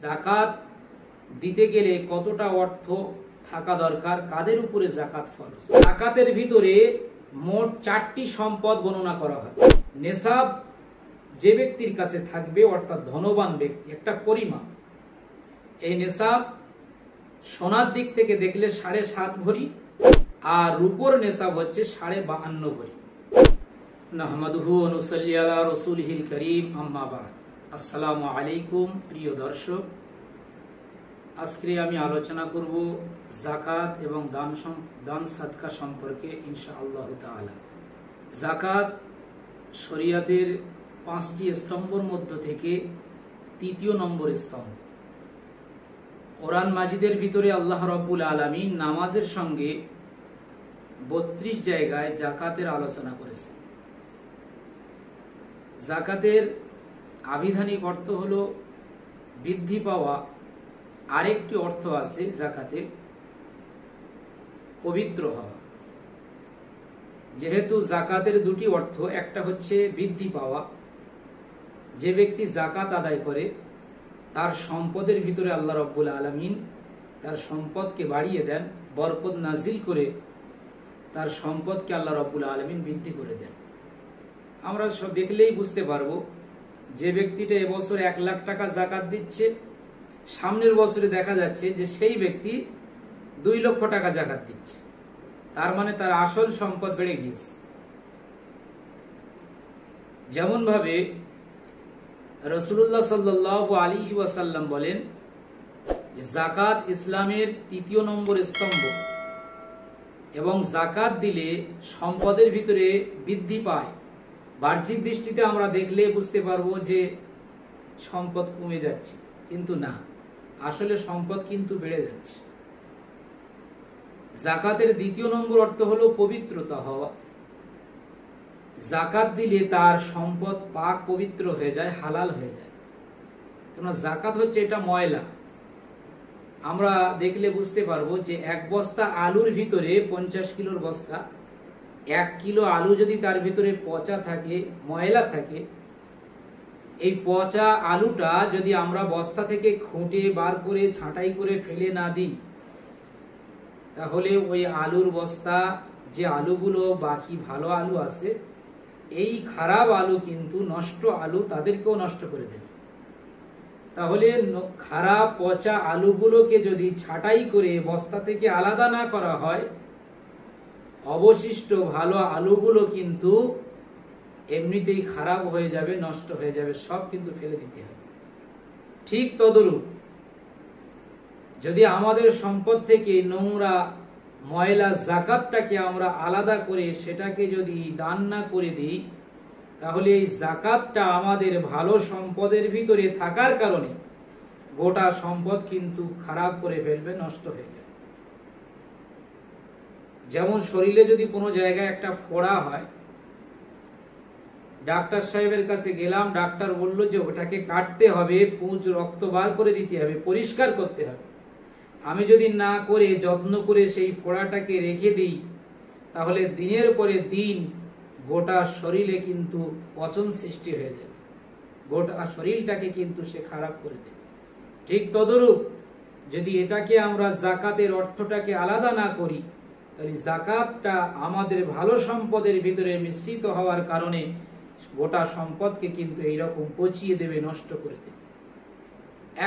জাকাত দিতে গেলে কতটা অর্থ থাকা দরকার, কাদের উপরে জাকাত ফরজ। জাকাতের ভিতরে মোট 4টি সম্পদ গণনা করা হয়। নেসাব যে ব্যক্তির কাছে থাকবে, অর্থাৎ ধনবান ব্যক্তি, একটা পরিমাণ। এই নেসাব সোনার দিক থেকে দেখলে 7.5 ভরি, আর রূপোর নেসাব হচ্ছে 52.5 ভরি। নাহমাদুহু ওয়া নুসাল্লি আলা রাসূলিহিল কারীম, আম্মা বা'দ। আসসালামু আলাইকুম প্রিয় দর্শক, আজকে আমি আলোচনা করব যাকাত এবং দান সাদকা সম্পর্কে ইনশাআল্লাহ তাআলা। যাকাত শরীয়তের 5টি স্তম্ভের মধ্য থেকে 3য় নম্বর স্তম্ভ। কোরআন মাজিদের ভিতরে আল্লাহ রাব্বুল আলামিন নামাজের সঙ্গে 32 জায়গায় যাকাতের আলোচনা করেছে। যাকাতের আবিধানিক অর্থ হলো বৃদ্ধি পাওয়া, আরেকটি অর্থ আছে যাকাতের পবিত্র হওয়া। যেহেতু যাকাতের দুটি অর্থ, একটা হচ্ছে বৃদ্ধি পাওয়া, যে ব্যক্তি যাকাত আদায় করে তার সম্পদের ভিতরে আল্লাহ রাব্বুল আলামিন তার সম্পদকে বাড়িয়ে দেন, বরকত নাজিল করে তার সম্পদকে আল্লাহ রাব্বুল আলামিন বৃদ্ধি করে দেন। আমরা সব দেখলেই বুঝতে পারবো, যে ব্যক্তিটা এবছর 1 লাখ টাকা যাকাত দিচ্ছে, সামনের বছরে দেখা যাচ্ছে যে সেই ব্যক্তি 2 লক্ষ টাকা যাকাত দিচ্ছে। তার মানে তার আসল সম্পদ বেড়ে গিয়েছে। যেমন ভাবে রাসূলুল্লাহ সাল্লাল্লাহু আলাইহি ওয়াসাল্লাম বলেন, যাকাত ইসলামের 3য় নম্বর স্তম্ভ, এবং যাকাত দিলে সম্পদের ভিতরে বৃদ্ধি পায়। বাহ্যিক দৃষ্টিতে আমরা দেখলে বুঝতে পারবো যে সম্পদ কমে যাচ্ছে, কিন্তু না, আসলে সম্পদ কিন্তু বেড়ে যাচ্ছে। যাকাতের 2য় নম্বর অর্থ হলো পবিত্রতা হওয়া। যাকাত দিলে তার সম্পদ পাক পবিত্র হয়ে যায়, হালাল হয়ে যায়। কেননা যাকাত হচ্ছে এটা ময়লা। আমরা দেখলে বুঝতে পারবো যে 1 বস্তা আলুর ভিতরে 50 কিলোর বস্তা, 1 কিলো আলু যদি তার ভিতরে পচা থাকে, ময়লা থাকে, এই পচা আলুটা যদি আমরা বস্তা থেকে খুঁটে বার করে ছাঁটাই করে ফেলে না দিই, তাহলে ওই আলুর বস্তা, যে আলুগুলো বাকি ভালো আলু আছে, এই খারাপ আলু কিন্তু নষ্ট আলু তাদেরকেও নষ্ট করে দেবে। তাহলে খারাপ পচা আলুগুলোকে যদি ছাঁটাই করে বস্তা থেকে আলাদা না করা হয়, অবশিষ্ট ভালো আলুগুলো কিন্তু এমনিতেই খারাপ হয়ে যাবে, নষ্ট হয়ে যাবে, সব কিন্তু ফেলে দিতে হবে। ঠিক তদরূপ যদি আমাদের সম্পদ থেকে নোংরা ময়লা যাকাতটাকে আমরা আলাদা করে সেটাকে যদি দান না করে দিই, তাহলে এই যাকাতটা আমাদের ভালো সম্পদের ভিতরে থাকার কারণে গোটা সম্পদ কিন্তু খারাপ করে ফেলবে, নষ্ট হয়ে যাবে। যেমন শরীরে যদি কোনো জায়গায় একটা ফোড়া হয়, ডাক্তার সাহেবের কাছে গেলাম, ডাক্তার বলল যে ওটাকে কাটতে হবে, পুঁজ রক্ত বার করে দিতে হবে, পরিষ্কার করতে হবে। আমি যদি না করে যত্ন করে সেই ফোড়াটাকে রেখে দিই, তাহলে দিনের পরে দিন গোটা শরীরে কিন্তু পচন সৃষ্টি হয়ে যাবে, গোটা শরীরটাকে কিন্তু সে খারাপ করে দেবে। ঠিক তদরূপ যদি এটাকে আমরা যাকাতের অর্থটাকে আলাদা না করি, তাহলে যাকাতটা আমাদের ভালো সম্পদের ভিতরে মিশ্রিত হওয়ার কারণে গোটা সম্পদকে কিন্তু এইরকম পচিয়ে দেবে, নষ্ট করে দেবে।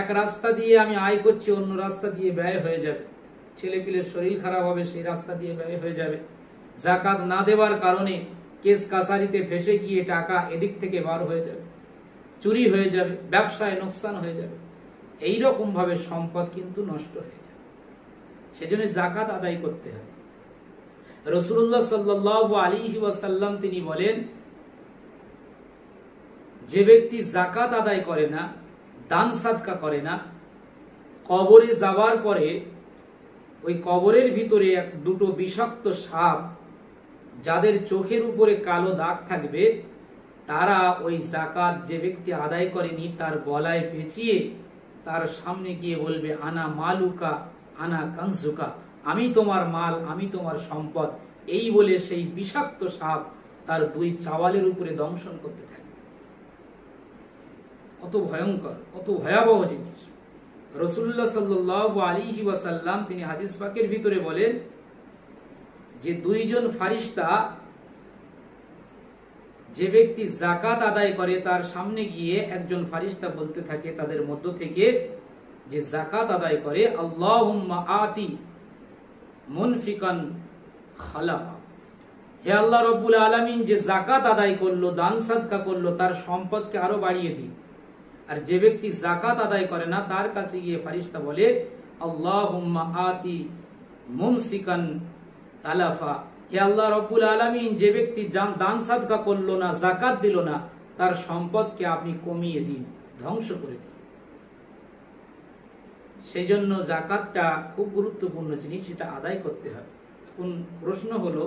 এক রাস্তা দিয়ে আমি আয় করছি, অন্য রাস্তা দিয়ে ব্যয় হয়ে যাবে। ছেলে পিলের শরীর খারাপ হবে, সেই রাস্তা দিয়ে ব্যয় হয়ে যাবে। যাকাত না দেওয়ার কারণে কেস কাছারিতে ফেসে গিয়ে টাকা এদিক থেকে বার হয়ে যাবে, চুরি হয়ে যাবে, ব্যবসায় নোকসান হয়ে যাবে। এইরকম ভাবে সম্পদ কিন্তু নষ্ট হয়ে যাবে। সেজন্য যাকাত আদায় করতে হবে। রাসূলুল্লাহ সাল্লাল্লাহু আলাইহি ওয়াসাল্লাম তিনি বলেন, যে ব্যক্তি যাকাত আদায় করে না, দান সাদকা করে না, কবরে যাওয়ার পরে ওই কবরের ভিতরে 2টো বিষাক্ত সাপ, যাদের চোখের উপরে কালো দাগ থাকবে, তারা ওই যাকাত যে ব্যক্তি আদায় করেনি তার গলায় পেঁচিয়ে তার সামনে গিয়ে বলবে, আনা মালুকা আনা কানজুকা, আমি তোমার মাল, আমি তোমার সম্পদ। এই বলে সেই বিষাক্ত সাপ তার 2 চাওয়ালের উপরে দংশন করতে থাকে। কত ভয়ঙ্কর, কত ভয়াবহ জিনিস। রাসূলুল্লাহ সাল্লাল্লাহু আলাইহি ওয়াসাল্লাম তিনি হাদিস পাকের ভিতরে বলেন যে দুইজন ফেরেশতা যে ব্যক্তি যাকাত আদায় করে তার সামনে গিয়ে একজন ফেরেশতা বলতে থাকে তাদের মধ্য থেকে যে যাকাত আদায় করে, আল্লাহুম্মা আতি মুনফিকান খালাফা, হে আল্লাহ রাব্বুল আলামিন যে যাকাত আদায় করলো, দান সাদকা করলো, তার সম্পদকে আরো বাড়িয়ে দিন। আর যে ব্যক্তি যাকাত আদায় করে না তার কাছে গিয়ে ফেরেশতা বলে, আল্লাহুম্মা আতি মুমসিকান তালাফা, হে আল্লাহ রাব্বুল আলামিন যে ব্যক্তি দান সাদকা করলো না, যাকাত দিল না, তার সম্পদকে আপনি কমিয়ে দিন, ধ্বংস করে দিন। সেই জন্য যাকাতটা খুব গুরুত্বপূর্ণ জিনিস, এটা আদায় করতে হবে। এখন প্রশ্ন হলো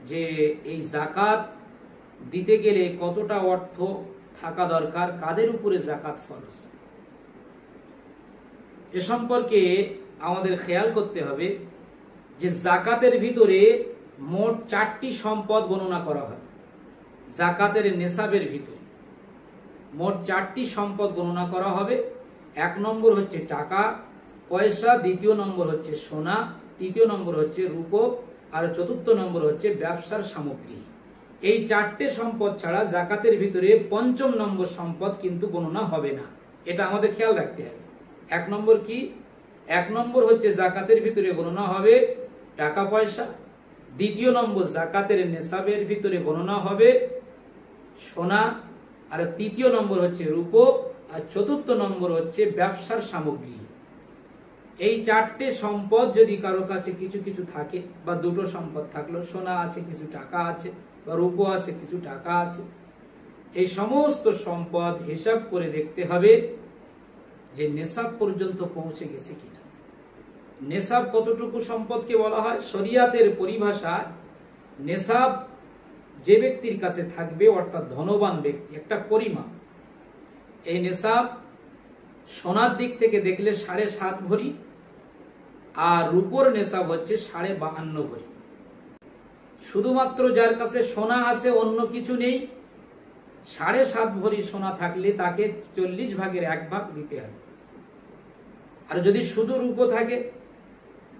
যে এই যাকাত দিতে গেলে কতটা অর্থ থাকা দরকার, কাদের উপরে যাকাত ফরজ, এ সম্পর্কে আমাদের খেয়াল করতে হবে যে যাকাতের ভিতরে মোট 4টি সম্পদ গণনা করা হয়। যাকাতের নেসাবের ভিতরে মোট 4টি সম্পদ গণনা করা হবে। 1 নম্বর হচ্ছে টাকা পয়সা, 2য় নম্বর হচ্ছে সোনা, 3য় নম্বর হচ্ছে রূপ, আর 4র্থ নম্বর হচ্ছে ব্যবসার সামগ্রী। এই 4টে সম্পদ ছাড়া যাকাতের ভিতরে 5ম নম্বর সম্পদ কিন্তু গণনা হবে না, এটা আমাদের খেয়াল রাখতে হবে। 1 নম্বর কি? 1 নম্বর হচ্ছে যাকাতের ভিতরে গণনা হবে টাকা পয়সা, 2য় নম্বর যাকাতের নেসাবের ভিতরে গণনা হবে সোনা, আর 3য় নম্বর হচ্ছে রূপ, আর 4র্থ নম্বর হচ্ছে ব্যবসার সামগ্রী। এই 4টে সম্পদ যদি কারো কাছে কিছু কিছু থাকে, বা 2টো সম্পদ থাকলো, সোনা আছে কিছু টাকা আছে, বা রূপ আছে কিছু টাকা আছে, এই সমস্ত সম্পদ হিসাব করে দেখতে হবে যে নেসাব পর্যন্ত পৌঁছে গেছে কিনা। নেসাব কতটুকু সম্পদকে বলা হয়? শরিয়াতের পরিভাষায় নেসাব যে ব্যক্তির কাছে থাকবে, অর্থাৎ ধনবান ব্যক্তি, একটা পরিমাণ। এই নেসাব সোনার দিক থেকে দেখলে 7.5 ভরি, আর রূপোর নেসাব হচ্ছে 52.5 ভরি। শুধুমাত্র যার কাছে সোনা আছে, অন্য কিছু নেই, 7.5 ভরি সোনা থাকলে তাকে 40 ভাগের 1 ভাগ দিতে হবে। আর যদি শুধু রূপো থাকে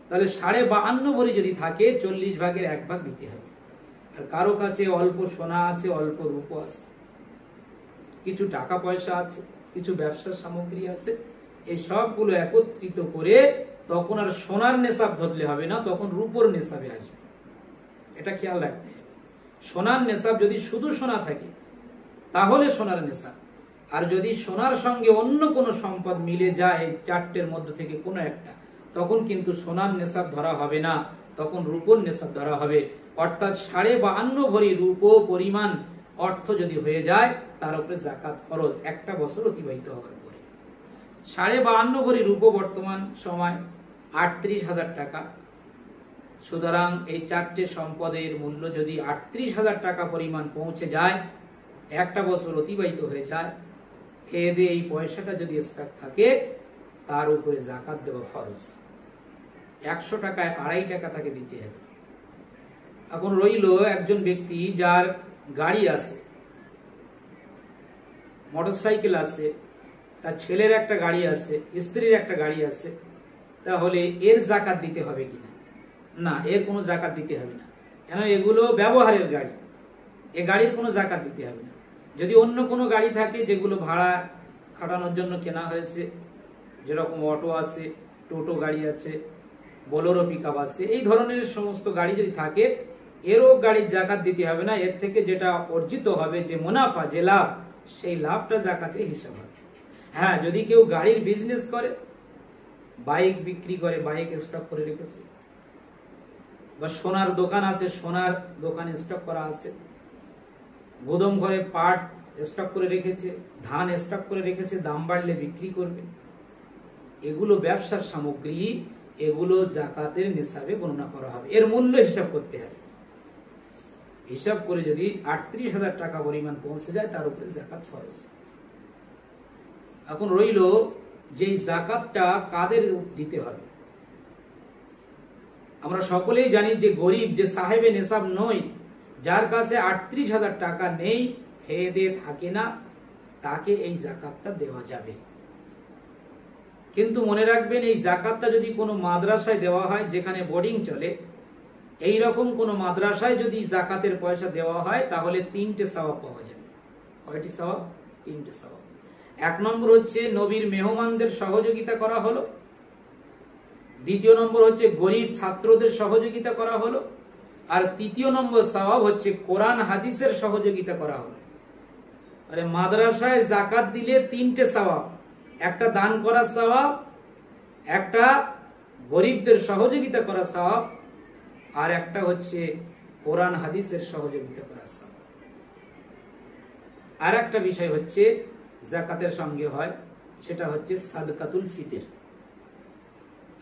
তাহলে 52.5 ভরি যদি থাকে 40 ভাগের 1 ভাগ দিতে হবে। আর কারো কাছে অল্প সোনা আছে, অল্প রূপো আছে, কিছু টাকা পয়সা আছে, কিছু ব্যবসার সামগ্রী আছে, এই সবগুলো একত্রিত করে তখন আর সোনার নেসাব ধরলে হবে না, তখন রূপোর নেসাবে আসবে। এটা খেয়াল রাখতে হবে। সোনার নেসাব যদি শুধু সোনা থাকে তাহলে সোনার নেসাব, আর যদি সোনার সঙ্গে অন্য কোনো সম্পদ মিলে যায় 4টের মধ্যে থেকে কোনো একটা, তখন কিন্তু সোনার নেসাব ধরা হবে না, তখন রূপোর নেসাব ধরা হবে। অর্থাৎ 52.5 ভরি রূপ পরিমাণ অর্থ যদি হয়ে যায় তার উপরে যাকাত ফরজ, একটা বছর অতিবাহিত হওয়ার পরে। 52.5 ভরি রূপ বর্তমান সময় 38,000 টাকা। সুতরাং এই 4টে সম্পদের মূল্য যদি 38,000 টাকা পরিমাণ পৌঁছে যায়, একটা বছর অতিবাহিত হয়ে যায়, খেয়ে দিয়ে এই পয়সাটা যদি স্টক থাকে, তার উপরে যাকাত দেওয়া ফরজ। 100 টাকায় 2.5 টাকা তাকে দিতে হবে। এখন রইল একজন ব্যক্তি যার গাড়ি আছে, মোটরসাইকেল আছে, তার ছেলের একটা গাড়ি আছে, স্ত্রীর একটা গাড়ি আছে, তাহলে এর যাকাত দিতে হবে কিনা? না, এর কোনো যাকাত দিতে হবে না, কেন এগুলো ব্যবহারের গাড়ি, এ গাড়ির কোনো যাকাত দিতে হবে না। যদি অন্য কোনো গাড়ি থাকে যেগুলো ভাড়া খাটানোর জন্য কেনা হয়েছে, যেরকম অটো আছে, টোটো গাড়ি আছে, বোলেরো পিকআপ আছে, এই ধরনের সমস্ত গাড়ি যদি থাকে, এরও গাড়ির যাকাত দিতে হবে না। এর থেকে যেটা অর্জিত হবে, যে মুনাফা, যে লাভ, সেই লাভটা যাকাতে হিসাব হবে। হ্যাঁ, যদি কেউ গাড়ির বিজনেস করে, বাইক বিক্রি করে, বাইক স্টক করে রেখেছে, বা সোনার দোকান আছে, সোনার দোকানে স্টক করা আছে, গোদাম ঘরে পাট স্টক করে রেখেছে, ধান স্টক করে রেখেছে, দাম বাড়লে বিক্রি করবে, এগুলো ব্যবসার সামগ্রী, এগুলো যাকাতের নেসাবে গণনা করা হবে। এর মূল্য হিসাব করতে হবে। হিসাব করে যদি 38,000 টাকা পরিমাণ পৌঁছে যায়, তার উপরে যাকাত ফরজ। এখন রইল যে যাকাতটা কাদের দিতে হবে। আমরা সকলেই জানি যে গরিব, যে সাহেবে নেসাব নয়, যার কাছে 38,000 টাকা নেই, খেয়ে দিয়ে থাকে না, তাকে এই যাকাতটা দেওয়া যাবে। কিন্তু মনে রাখবেন এই জাকাতটা যদি কোনো মাদ্রাসায় দেওয়া হয় যেখানে বোর্ডিং চলে, এই রকম কোনো মাদ্রাসায় যদি জাকাতের পয়সা দেওয়া হয় তাহলে 3টে সওয়াব পাওয়া যাবে। কয়টি সওয়াব? 3টে সওয়াব। 1 নম্বর হচ্ছে নবীর মেহমানদের সহযোগিতা করা হলো, 2 নম্বর হচ্ছে গরিব ছাত্রদের সহযোগিতা করা হলো, আর 3 নম্বর সওয়াব হচ্ছে কোরআন হাদিসের সহযোগিতা করা হলো। আরে মাদ্রাসায় জাকাত দিলে 3টে সওয়াব, একটা দান করার সওয়াব, একটা গরিবদের সহযোগিতা করার সওয়াব, আর একটা হচ্ছে কোরআন হাদিসের সহযোগিতা করার সওয়াব। আর একটা বিষয় হচ্ছে জাকাতের সঙ্গে হয়, সেটা হচ্ছে সাদকাতুল ফিতর।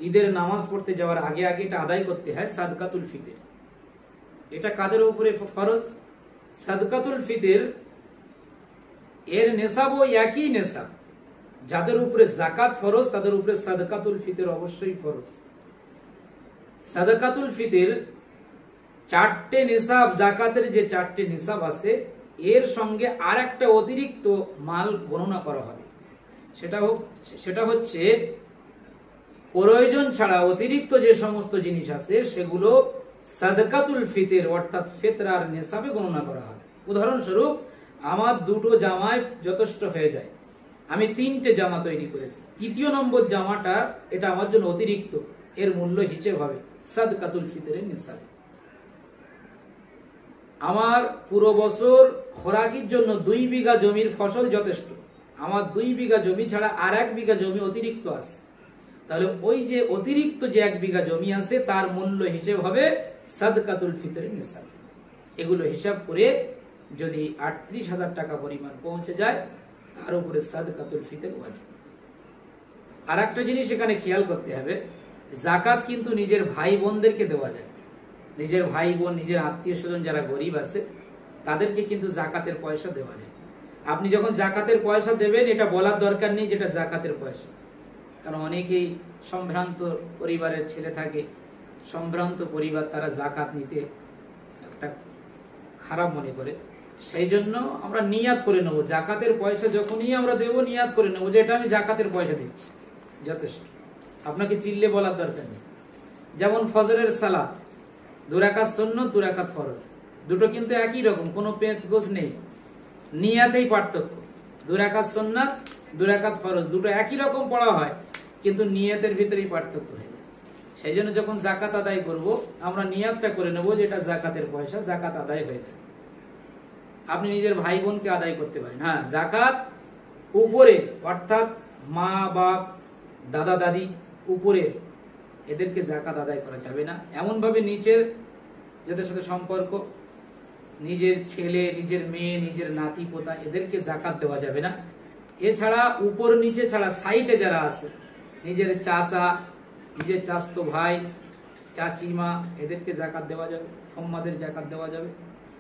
ঈদের নামাজ পড়তে যাওয়ার আগে আগে এটা আদায় করতে হয়, সাদকাতুল ফিতর। এটা কাদের উপরে ফরজ? সাদকাতুল ফিতর এর নেশাবও একই নেশাব। যাদের উপরে জাকাত ফরজ তাদের উপরে সাদকাতুল ফিতর অবশ্যই ফরজ। সাদকাতুল ফিতর 4টে নিসাব, জাকাতের যে 4টে নিসাব আছে এর সঙ্গে আর একটা অতিরিক্ত মাল গণনা করা হবে। সেটা হচ্ছে প্রয়োজন ছাড়া অতিরিক্ত যে সমস্ত জিনিস আছে সেগুলো সাদকাতুল ফিতর অর্থাৎ ফিতরার নিসাবে গণনা করা হবে। উদাহরণস্বরূপ, আমার 2টো জামায় যথেষ্ট হয়ে যায়, আমি 3টে জামা তৈরি করেছি, 3য় নম্বর জামাটা এটা আমার জন্য অতিরিক্ত, এর মূল্য হিসেব হবে সাদকাতুল ফিতরের নিসাবে। আমার পুরো বছর খোরাকির জন্য 2 বিঘা জমির ফসল যথেষ্ট, আমার 2 বিঘা জমি ছাড়া আর 1 বিঘা জমি অতিরিক্ত আছে, তাহলে ওই যে অতিরিক্ত যে 1 বিঘা জমি আছে তার মূল্য হিসেব হবে সাদকাতুল ফিতরের নিসাব। এগুলো হিসাব করে যদি 38,000 টাকা পরিমাণ পৌঁছে যায় তার উপরে সাদকাতুল ফিতর ওয়াজিব। আর একটা জিনিস এখানে খেয়াল করতে হবে, জাকাত কিন্তু নিজের ভাই বোনদেরকে দেওয়া যায়। নিজের ভাই বোন, নিজের আত্মীয় স্বজন যারা গরিব আছে তাদেরকে কিন্তু জাকাতের পয়সা দেওয়া যায়। আপনি যখন জাকাতের পয়সা দেবেন এটা বলার দরকার নেই যেটা জাকাতের পয়সা, কারণ অনেকেই সম্ভ্রান্ত পরিবারের ছেলে থাকে, সম্ভ্রান্ত পরিবার, তারা জাকাত নিতে একটা খারাপ মনে করে। সেই জন্য আমরা নিয়াত করে নেবো, জাকাতের পয়সা যখনই আমরা দেবো নিয়াত করে নেবো যে এটা আমি জাকাতের পয়সা দিচ্ছি, যথেষ্ট। আপনাকে চিল্লে বলার দরকার নেই। যেমন ফজরের সালাত 2 রাকাত সুন্নাত 2 রাকাত ফরজ, দুটো কিন্তু একই রকম, কোনো পেঁচ গোছ নেই, নিয়াতেই পার্থক্য। 2 রাকাত সুন্নাত 2 রাকাত ফরজ, দুটো একই রকম পড়া হয় কিন্তু নিয়াতের ভিতরেই পার্থক্য হয়ে যায়। সেই জন্য যখন জাকাত আদায় করব আমরা নিয়াতটা করে নেবো যে এটা জাকাতের পয়সা, জাকাত আদায় হয়ে যায়। আপনি নিজের ভাই বোনকে আদায় করতে পারেন। হ্যাঁ, জাকাত উপরে অর্থাৎ মা বাপ দাদা দাদি উপরে এদেরকে জাকাত আদায় করা যাবে না। এমন ভাবে নিচের যাদের সাথে সম্পর্ক, নিজের ছেলে, নিজের মেয়ে, নিজের নাতি পোতা, এদেরকে জাকাত দেওয়া যাবে না। এছাড়া উপর নিচে ছাড়া সাইডে যারা আছে, নিজের চাচা, নিজের চাচতো ভাই, চাচিমা, এদেরকে জাকাত দেওয়া যাবে, সম্মাদের জাকাত দেওয়া যাবে।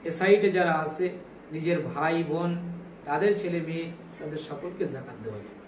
এ সাইডে যারা আছে নিজের ভাই বোন, তাদের ছেলে মেয়ে, তাদের সকলকে জাকাত দেওয়া যাবে।